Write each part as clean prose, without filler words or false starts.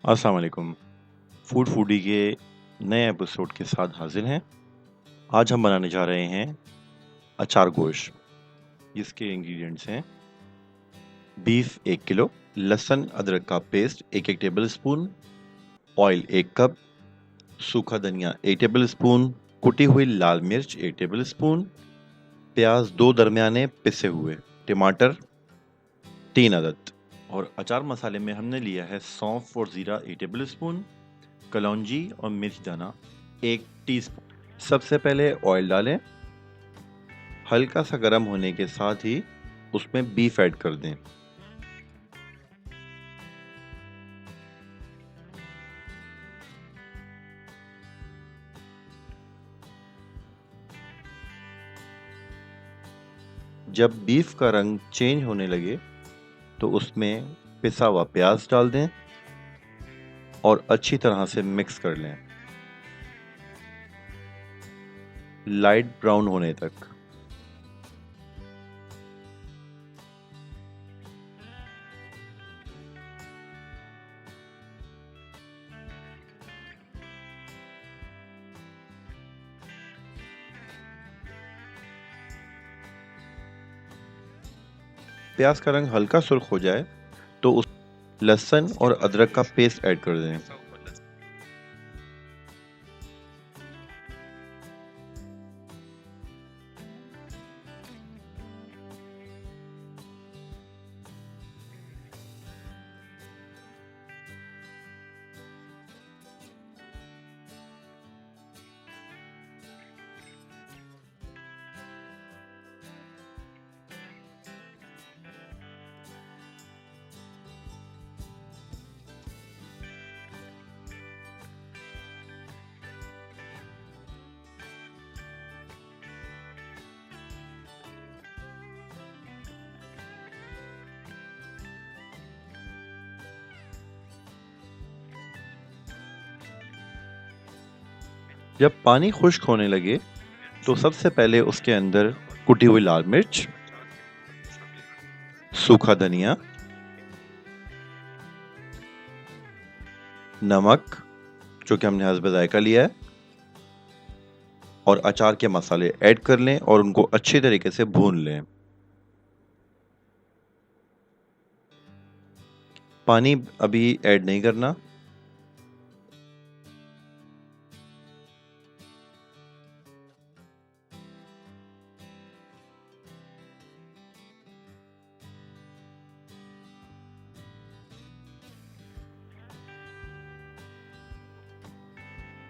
अस्सलाम वालेकुम। Food foodie के नए एपिसोड के साथ हाजिर हैं। आज हम बनाने जा रहे हैं अचार गोश्त। इसके इंग्रेडिएंट्स हैं बीफ 1 किलो, लहसुन अदरक का paste 1 table spoon, oil 1 cup, सूखा धनिया 1 टेबल स्पून, कुटी हुई लाल मिर्च 1 टेबल स्पून, प्याज 2 दरमियाने पिसे हुए, टमाटर 3 अदद। और अचार मसाले में हमने लिया है सौंफ और ज़ीरा 1 टेबल स्पून, कलौंजी और मिर्च दाना 1 टीस्पून। सबसे पहले ऑयल डालें। हल्का सा गर्म होने के साथ ही उसमें बीफ ऐड कर दें। जब बीफ का रंग चेंज होने लगे तो उसमें पिसा हुआ प्याज डाल दें और अच्छी तरह से मिक्स कर लें, लाइट ब्राउन होने तक। प्याज का रंग हल्का सुर्ख हो जाए तो उस लहसुन और अदरक का पेस्ट ऐड कर दें। जब पानी खुश्क होने लगे तो सबसे पहले उसके अंदर कुटी हुई लाल मिर्च, सूखा धनिया, नमक जो कि हमने हस्ब जायका लिया है, और अचार के मसाले ऐड कर लें और उनको अच्छी तरीके से भून लें। पानी अभी ऐड नहीं करना।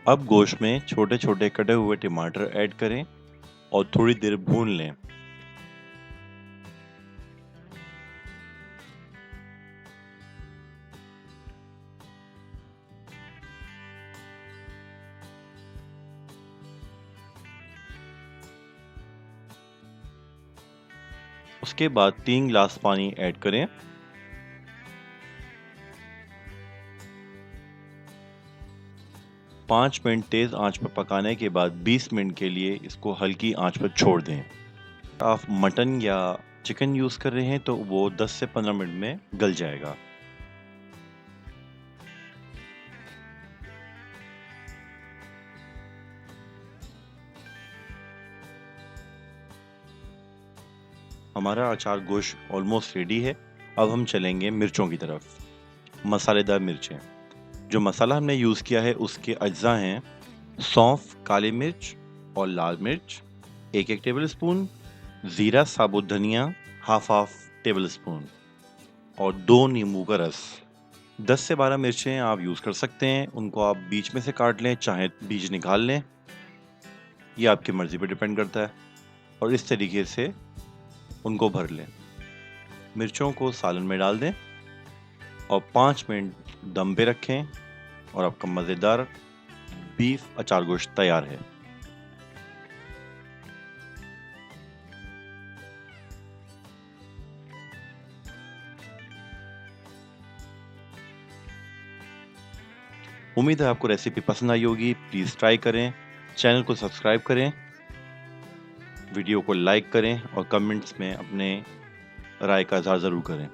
अब गोश्त में छोटे छोटे कटे हुए टमाटर ऐड करें और थोड़ी देर भून लें। उसके बाद 3 गिलास पानी ऐड करें। पाँच मिनट तेज आंच पर पकाने के बाद 20 मिनट के लिए इसको हल्की आंच पर छोड़ दें। आप मटन या चिकन यूज़ कर रहे हैं तो वो 10 से 15 मिनट में गल जाएगा। हमारा अचार गोश्त ऑलमोस्ट रेडी है। अब हम चलेंगे मिर्चों की तरफ। मसालेदार मिर्चें। जो मसाला हमने यूज़ किया है उसके अज्जा हैं सौंफ, काली मिर्च और लाल मिर्च 1 टेबल स्पून, ज़ीरा, साबुत धनिया हाफ टेबल स्पून और 2 नींबू का रस। 10 से 12 मिर्चें आप यूज़ कर सकते हैं। उनको आप बीच में से काट लें, चाहे बीज निकाल लें, ये आपकी मर्ज़ी पर डिपेंड करता है। और इस तरीके से उनको भर लें। मिर्चों को सालन में डाल दें और 5 मिनट दम पे रखें और आपका मज़ेदार बीफ अचार गोश्त तैयार है। उम्मीद है आपको रेसिपी पसंद आई होगी। प्लीज़ ट्राई करें, चैनल को सब्सक्राइब करें, वीडियो को लाइक करें और कमेंट्स में अपने राय का इज़हार ज़रूर करें।